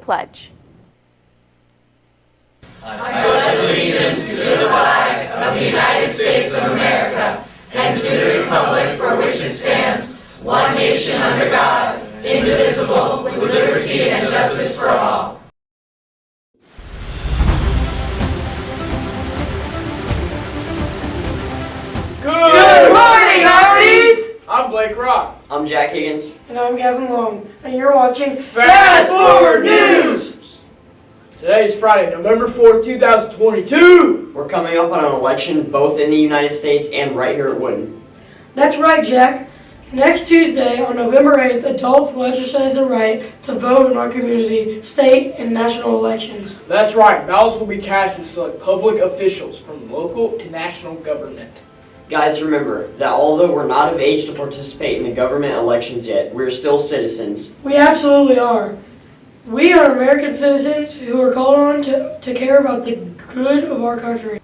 pledge. I pledge allegiance to the flag of the United States of America and to the republic for which it stands, one nation under God, indivisible, with liberty and justice for all. Good morning, Arties! I'm Blake Rock. I'm Jack Higgins. And I'm Gavin Long, and you're watching Fast Forward News! Today is Friday, November 4th, 2022. We're coming up on an election both in the United States and right here at Woodin. That's right, Jack. Next Tuesday, on November 8th, adults will exercise their right to vote in our community, state, and national elections. That's right, ballots will be cast to select public officials from local to national government. Guys, remember that although we're not of age to participate in the government elections yet, we're still citizens. We absolutely are. We are American citizens who are called on to care about the good of our country.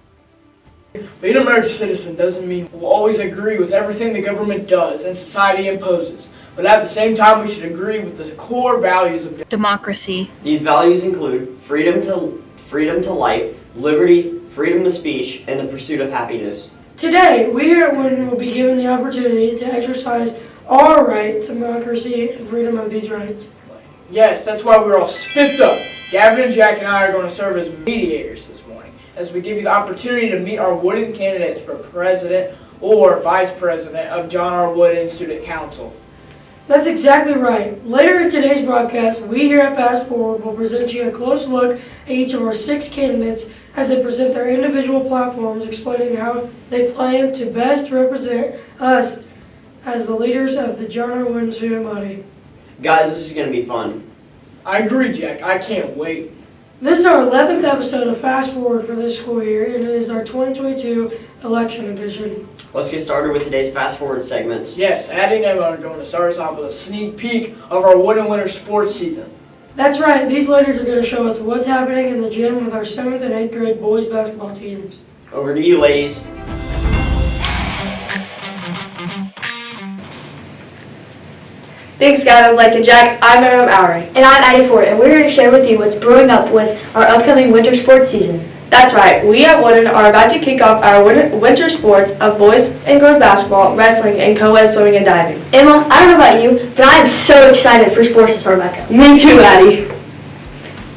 Being an American citizen doesn't mean we'll always agree with everything the government does and society imposes, but at the same time we should agree with the core values of Democracy. These values include freedom to life, liberty, freedom of speech, and the pursuit of happiness. Today, we here at Woodin will be given the opportunity to exercise our right to democracy and freedom of these rights. Yes, that's why we're all spiffed up. Gavin and Jack and I are going to serve as mediators this morning as we give you the opportunity to meet our Woodin candidates for president or vice president of John R. Woodin Student Council. That's exactly right. Later in today's broadcast, we here at Fast Forward will present you a close look at each of our 6 candidates as they present their individual platforms, explaining how they plan to best represent us as the leaders of the John R. Woodin student body. Guys, this is going to be fun. I agree, Jack. I can't wait. This is our 11th episode of Fast Forward for this school year, and it is our 2022 election edition. Let's get started with today's Fast Forward segments. Yes, Addie and Emma are going to start us off with a sneak peek of our Woodin Winter sports season. That's right, these ladies are going to show us what's happening in the gym with our 7th and 8th grade boys basketball teams. Over to you, ladies. Thanks, Gavin, Blake, and Jack. I'm Emma Mowry. And I'm Addie Ford, and we're here to share with you what's brewing up with our upcoming winter sports season. That's right, we at Woodin are about to kick off our winter sports of boys and girls basketball, wrestling, and co-ed swimming and diving. Emma, I don't know about you, but I am so excited for sports to start back up. Me too, Addie.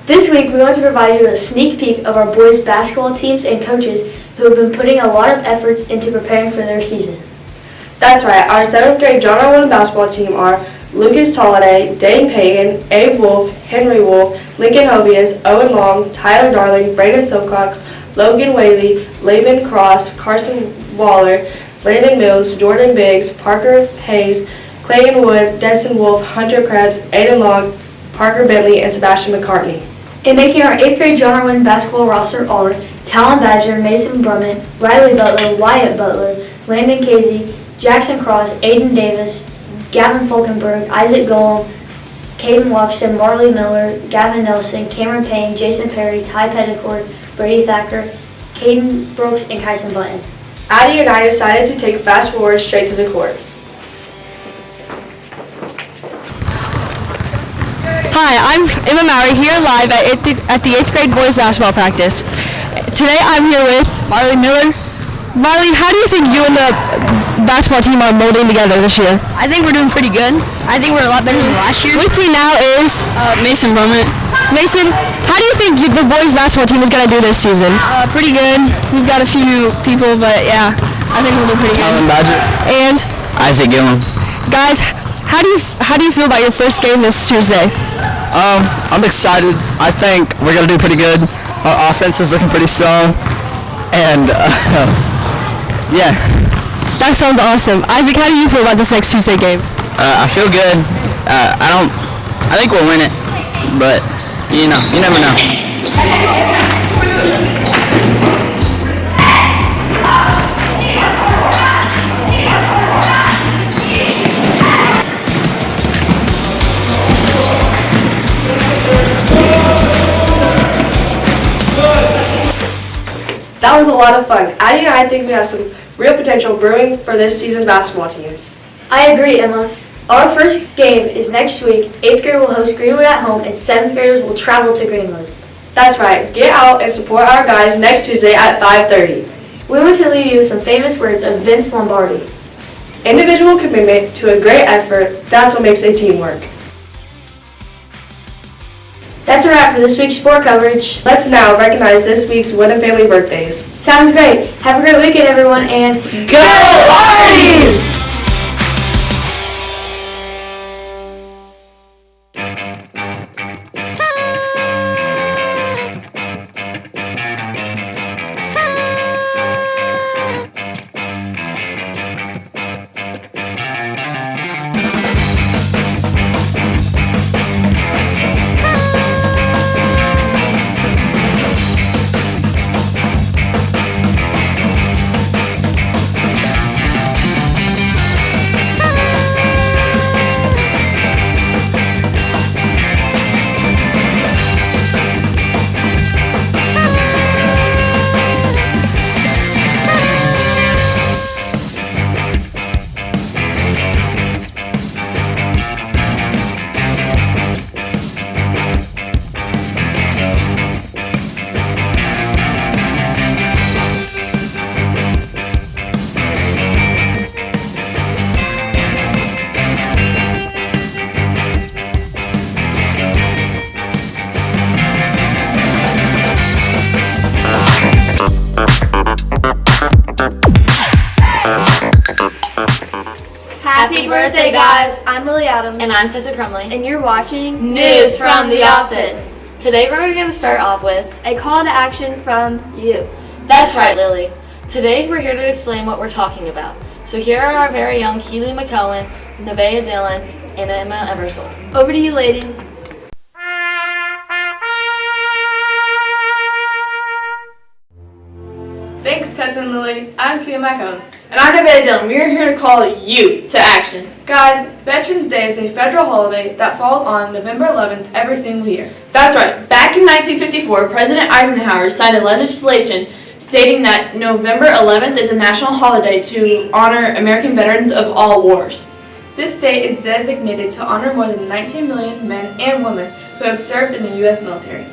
This week, we want to provide you a sneak peek of our boys basketball teams and coaches who have been putting a lot of efforts into preparing for their season. That's right, our 7th grade John R. Woodin basketball team are Lucas Tolliday, Dane Pagan, Abe Wolf, Henry Wolf, Lincoln Hovius, Owen Long, Tyler Darling, Brandon Silcox, Logan Whaley, Laban Cross, Carson Waller, Brandon Mills, Jordan Biggs, Parker Hayes, Clayton Wood, Denson Wolf, Hunter Krebs, Aiden Long, Parker Bentley, and Sebastian McCartney. In making our 8th grade John R. Woodin basketball roster are Talon Badger, Mason Brummett, Riley Butler, Wyatt Butler, Landon Casey, Jackson Cross, Aiden Davis, Gavin Falkenberg, Isaac Golem, Caden Loxton, Marley Miller, Gavin Nelson, Cameron Payne, Jason Perry, Ty Petticord, Brady Thacker, Caden Brooks, and Kyson Button. Addie and I decided to take Fast Forward straight to the courts. Hi, I'm Emma Mowry here live at the 8th grade boys basketball practice. Today I'm here with Marley Miller. Marley, how do you think you and the basketball team are molding together this year? I think we're doing pretty good. I think we're a lot better than last year. With me now is Mason Brummett. Mason, how do you think the boys basketball team is going to do this season? Pretty good. We've got a few new people, but yeah, I think we'll do pretty good. Alan Badger. And Isaac Gillum. guys, how do you feel about your first game this Tuesday? I'm excited. I think we're going to do pretty good. Our offense is looking pretty strong. And yeah. That sounds awesome. Isaac, how do you feel about this next Tuesday game? I feel good. I think we'll win it, but you never know. That was a lot of fun. Addie and I think we have some real potential brewing for this season's basketball teams. I agree, Emma. Our first game is next week. 8th grade will host Greenwood at home, and 7th graders will travel to Greenwood. That's right. Get out and support our guys next Tuesday at 5:30. We want to leave you with some famous words of Vince Lombardi. Individual commitment to a great effort, that's what makes a team work. That's a wrap for this week's sport coverage. Let's now recognize this week's Wooden family birthdays. Sounds great. Have a great weekend, everyone, and Go Arties! happy birthday, guys. I'm Lily Adams. And I'm Tessa Crumley. And you're watching News from the Office. Today we're going to start off with a call to action from you. That's right, Lily. Today we're here to explain what we're talking about. So here are our very young Keely McCowan, Nevaeh Dillon, and Emma Eversole. Over to you, ladies. Thanks, Tessa and Lily. I'm Keely McCowan. And I'm Nevaeh Dillon. We are here to call you to action. Guys, Veterans Day is a federal holiday that falls on November 11th every single year. That's right. Back in 1954, President Eisenhower signed a legislation stating that November 11th is a national holiday to honor American veterans of all wars. This day is designated to honor more than 19 million men and women who have served in the U.S. military.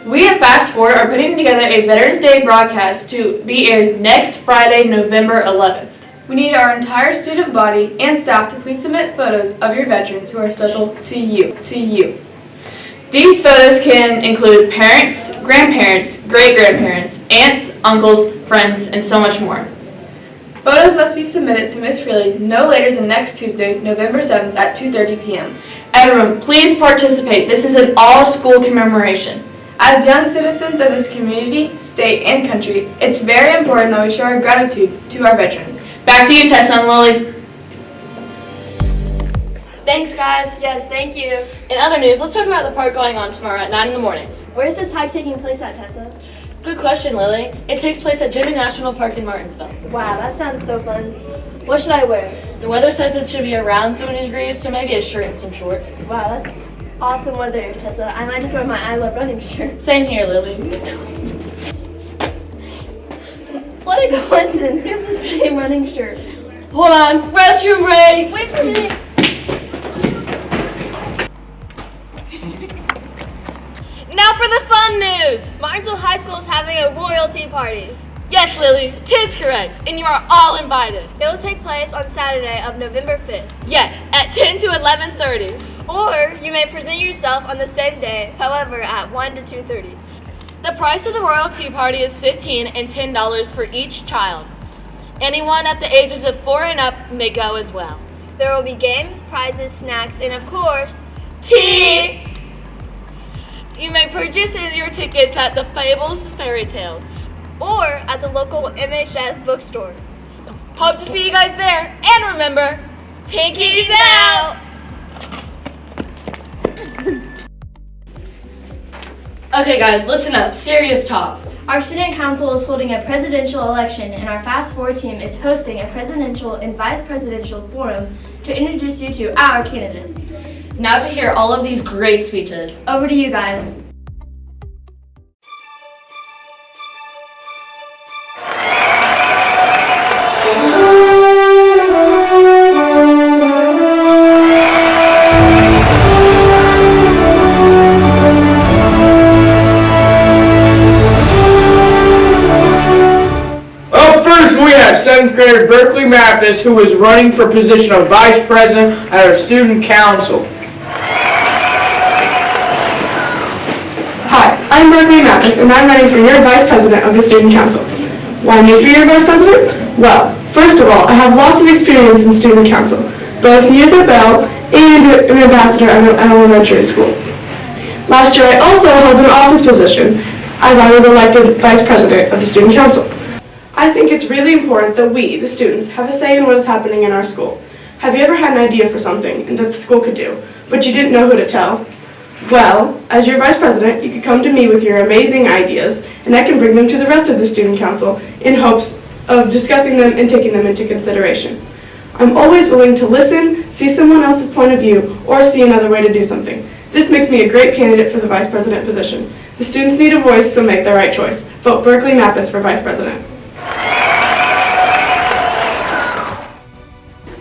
We at Fast Forward are putting together a Veterans Day broadcast to be aired next Friday, November 11th. We need our entire student body and staff to please submit photos of your veterans who are special to you. These photos can include parents, grandparents, great-grandparents, aunts, uncles, friends, and so much more. Photos must be submitted to Ms. Freely no later than next Tuesday, November 7th at 2:30 p.m. Everyone, please participate. This is an all-school commemoration. As young citizens of this community, state, and country, it's very important that we show our gratitude to our veterans. Back to you, Tessa and Lily. Thanks, guys. Yes, thank you. In other news, let's talk about the park going on tomorrow at 9 in the morning. Where's this hike taking place at, Tessa? Good question, Lily. It takes place at Jimmy National Park in Martinsville. Wow, that sounds so fun. What should I wear? The weather says it should be around 70 degrees, so maybe a shirt and some shorts. Wow, that's awesome weather, Tessa. I might just wear my I Love Running shirt. Same here, Lily. What a coincidence. We have the same running shirt. Hold on. Restroom break. Wait for a minute. Now for the fun news. Martinsville High School is having a royalty party. Yes, Lily, 'tis correct, and you are all invited. It will take place on Saturday of November 5th. Yes, at 10 to 11:30. Or you may present yourself on the same day, however, at 1 to 2:30. The price of the Royal Tea Party is $15 and $10 for each child. Anyone at the ages of 4 and up may go as well. There will be games, prizes, snacks, and of course, tea! You may purchase your tickets at the Fables Fairy Tales or at the local MHS bookstore. Hope to see you guys there, and remember, pinkies out! Okay guys, listen up, serious talk. Our student council is holding a presidential election, and our Fast Forward team is hosting a presidential and vice presidential forum to introduce you to our candidates. Now to hear all of these great speeches. Over to you guys. 7th grader Berkeley Mappis, who is running for position of Vice President at our Student Council. Hi, I'm Berkeley Mappis, and I'm running for your Vice President of the Student Council. Why me for your Vice President? Well, first of all, I have lots of experience in Student Council, both years at Bell and an ambassador at an elementary school. Last year, I also held an office position as I was elected Vice President of the Student Council. I think it's really important that we, the students, have a say in what is happening in our school. Have you ever had an idea for something that the school could do, but you didn't know who to tell? Well, as your Vice President, you could come to me with your amazing ideas, and I can bring them to the rest of the Student Council in hopes of discussing them and taking them into consideration. I'm always willing to listen, see someone else's point of view, or see another way to do something. This makes me a great candidate for the Vice President position. The students need a voice, so make the right choice. Vote Berkeley Mappis for Vice President.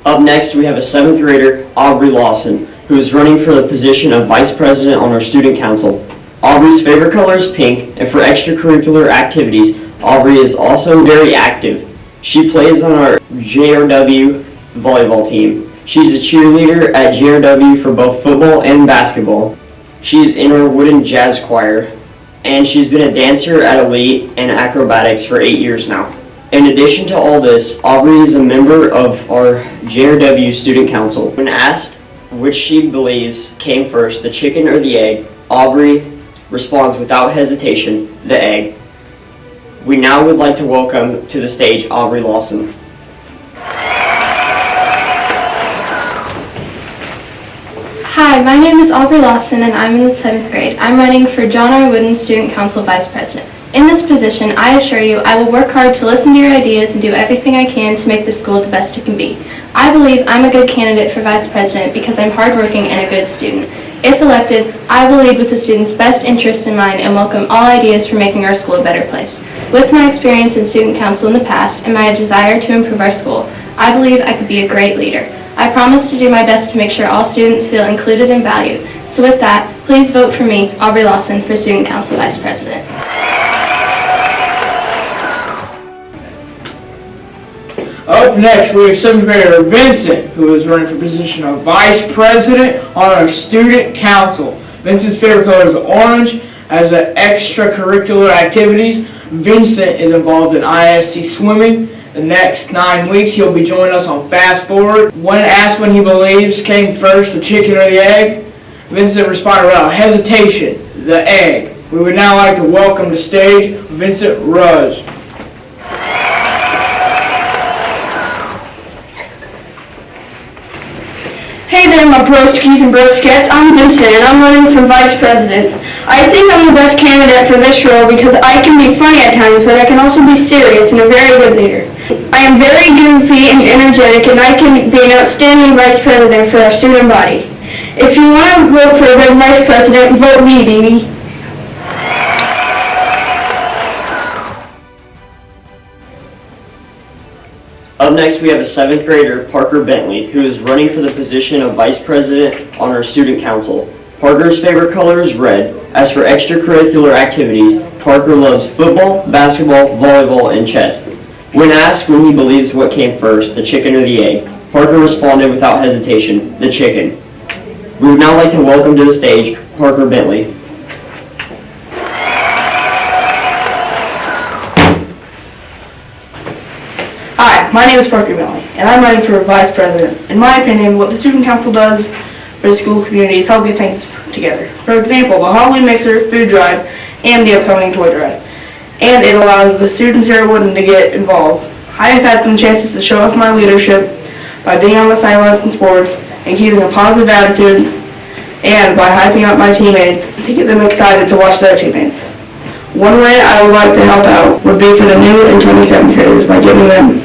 Up next, we have a 7th grader, Aubrey Lawson, who is running for the position of Vice President on our Student Council. Aubrey's favorite color is pink, and for extracurricular activities, Aubrey is also very active. She plays on our JRW volleyball team. She's a cheerleader at JRW for both football and basketball. She's in our wooden jazz choir, and she's been a dancer at Elite and acrobatics for 8 years now. In addition to all this, Aubrey is a member of our JRW Student Council. When asked which she believes came first, the chicken or the egg, Aubrey responds without hesitation, the egg. We now would like to welcome to the stage Aubrey Lawson. Hi, my name is Aubrey Lawson and I'm in the 7th grade. I'm running for John R. Wooden Student Council Vice President. In this position, I assure you I will work hard to listen to your ideas and do everything I can to make the school the best it can be. I believe I'm a good candidate for Vice President because I'm hardworking and a good student. If elected, I will lead with the students' best interests in mind and welcome all ideas for making our school a better place. With my experience in Student Council in the past and my desire to improve our school, I believe I could be a great leader. I promise to do my best to make sure all students feel included and valued. So with that, please vote for me, Aubrey Lawson, for Student Council Vice President. Up next, we have 7th grader Vincent, who is running for position of Vice President on our Student Council. Vincent's favorite color is orange. As an extracurricular activities, Vincent is involved in ISC swimming. The next 9 weeks, he'll be joining us on Fast Forward. When asked when he believes came first, the chicken or the egg, Vincent responded without hesitation, the egg. We would now like to welcome to stage Vincent Ruz. Hey there, my broskies and broskets. I'm Vincent, and I'm running for Vice President. I think I'm the best candidate for this role because I can be funny at times, but I can also be serious and a very good leader. I am very goofy and energetic, and I can be an outstanding Vice President for our student body. If you want to vote for a good Vice President, vote me, baby. Up next, we have a 7th grader, Parker Bentley, who is running for the position of Vice President on our Student Council. Parker's favorite color is red. As for extracurricular activities, Parker loves football, basketball, volleyball, and chess. When asked when he believes what came first, the chicken or the egg, Parker responded without hesitation, the chicken. We would now like to welcome to the stage Parker Bentley. Hi, my name is Parker Bentley, and I'm running for Vice President. In my opinion, what the Student Council does for the school community is help get things together. For example, the Halloween Mixer, food drive, and the upcoming toy drive. And it allows the students here at Wooden to get involved. I have had some chances to show off my leadership by being on the sidelines in sports and keeping a positive attitude, and by hyping up my teammates to get them excited to watch their teammates. One way I would like to help out would be for the new and 27th graders by giving them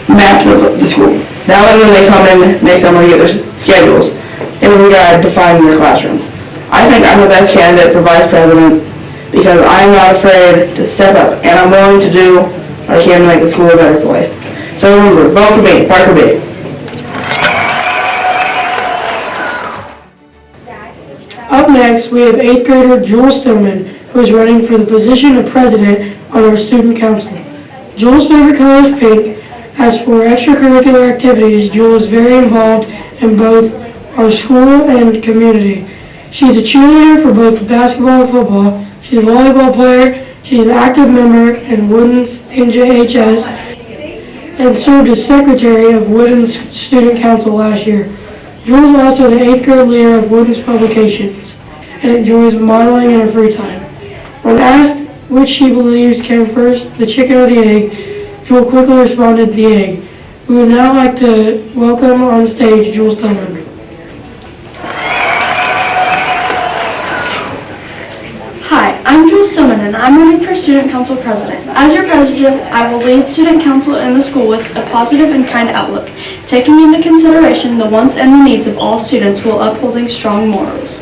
maps of the school. That way when they come in next summer to get their schedules, they will guide to find their classrooms. I think I'm the best candidate for Vice President because I'm not afraid to step up and I'm willing to do what I can to make the school a better place. So remember, vote for me, Parker B. Up next, we have 8th grader Joel Stillman, who is running for the position of president on our student council. Joel's favorite color is pink, As for extracurricular activities, Jewel is very involved in both our school and community. She's a cheerleader for both basketball and football. She's a volleyball player. She's an active member in Woodin's NJHS and served as secretary of Woodin's Student Council last year. Jewel is also the 8th grade leader of Woodin's Publications and enjoys modeling in her free time. When asked which she believes came first, the chicken or the egg, Jewel quickly responded, the egg. We would now like to welcome on stage Jewel Stillman. Hi, I'm Jewel Stillman and I'm running for Student Council President. As your president, I will lead Student Council in the school with a positive and kind outlook, taking into consideration the wants and the needs of all students while upholding strong morals.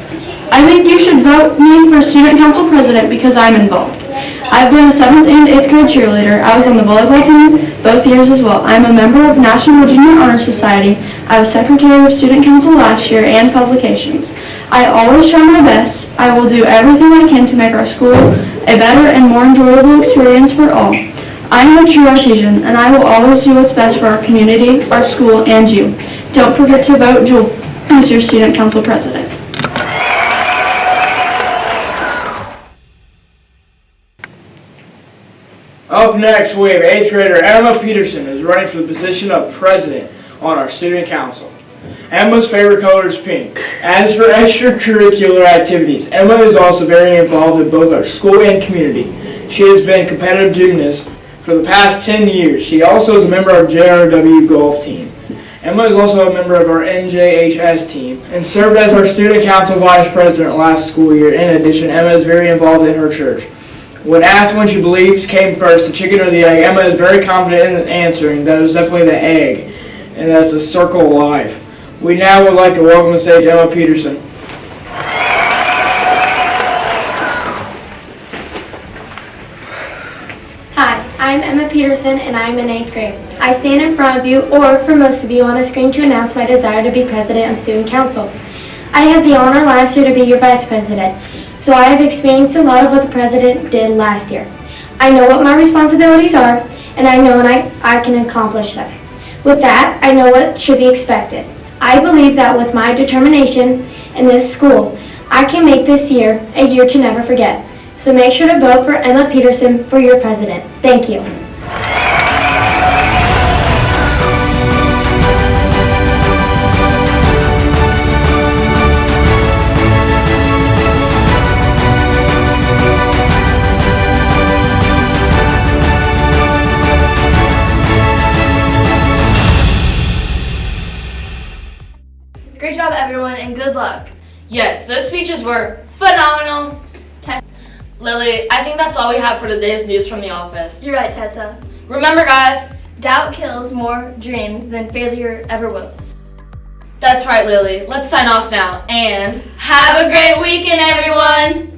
I think you should vote me for Student Council President because I'm involved. I've been a 7th and 8th grade cheerleader. I was on the volleyball team both years as well. I'm a member of National Junior Honor Society. I was secretary of Student Council last year and publications. I always try my best. I will do everything I can to make our school a better and more enjoyable experience for all. I am a true artisan, and I will always do what's best for our community, our school, and you. Don't forget to vote Jewel as your Student Council President. Up next, we have 8th grader Emma Peterson, who is running for the position of president on our student council. Emma's favorite color is pink. As for extracurricular activities, Emma is also very involved in both our school and community. She has been a competitive gymnast for the past 10 years. She also is a member of JRW golf team. Emma is also a member of our NJHS team and served as our student council vice president last school year. In addition, Emma is very involved in her church. When asked when she believes came first, the chicken or the egg, Emma is very confident in answering that it was definitely the egg, and that's the circle of life. We now would like to welcome on stage Emma Peterson. Hi, I'm Emma Peterson and I'm in 8th grade. I stand in front of you, or for most of you, on a screen to announce my desire to be president of Student Council. I had the honor last year to be your vice president, so I have experienced a lot of what the president did last year. I know what my responsibilities are, and I know I can accomplish them. With that, I know what should be expected. I believe that with my determination in this school, I can make this year a year to never forget. So make sure to vote for Emma Peterson for your president. Thank you. Great job, everyone, and good luck. Yes, those speeches were phenomenal. Lily, I think that's all we have for today's news from the office. You're right, Tessa. Remember, guys, Doubt kills more dreams than failure ever will. that's right, Lily. Let's sign off now, and have a great weekend, everyone!